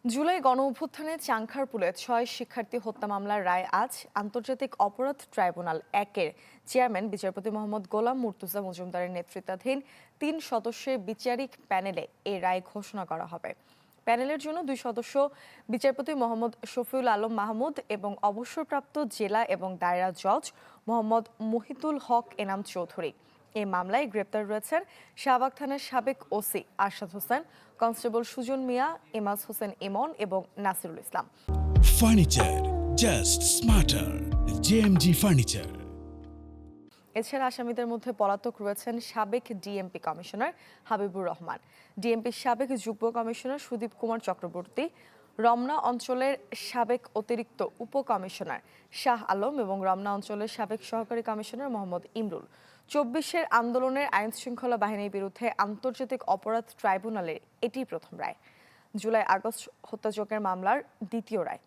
জুলাই গণঅভ্যুত্থানে চাংখারপুলে ৬ শিক্ষার্থী হত্যা মামলার রায় আজ আন্তর্জাতিক অপরাধ ট্রাইব্যুনাল ১-এর চেয়ারম্যান বিচারপতি মোহাম্মদ গোলাম মুর্তুজা মজুমদারের নেতৃত্বাধীন ৩ সদস্যের বিচারিক প্যানেলে এই রায় ঘোষণা করা হবে। প্যানেলের জন্য ২ সদস্য বিচারপতি মোহাম্মদ শফিউল আলম মাহমুদ এবং অবসরপ্রাপ্ত জেলা এবং দায়রা জজ মোহাম্মদ মুহিতুল হক এনাম চৌধুরী। এই মামলায় গ্রেপ্তার রয়েছেন শাহবাগ থানার সাবেক ওসি আরশাদ হোসেন, কনস্টেবল সুজন মিয়া, ইমাজ হোসেন ইমন এবং Nasirul Islam. Furniture just smarter, JMG furniture. এছাড়া আসামিদের মধ্যে পলাতক রয়েছেন সাবেক ডিএমপি কমিশনার হাবিবুর রহমান, ডিএমপির সাবেক যুগ্ম কমিশনার সুদীপ কুমার চক্রবর্তী, রমনা অঞ্চলের সাবেক অতিরিক্ত উপকমিশনার শাহ আলম এবং রমনা অঞ্চলের সাবেক সহকারী কমিশনার মোহাম্মদ ইমরুল। ২৪-এর আন্দোলনের আইন শৃঙ্খলা বাহিনীর বিরুদ্ধে আন্তর্জাতিক অপরাধ ট্রাইব্যুনালের এটি প্রথম রায়। জুলাই আগস্ট হত্যাযজ্ঞের মামলার দ্বিতীয় রায়।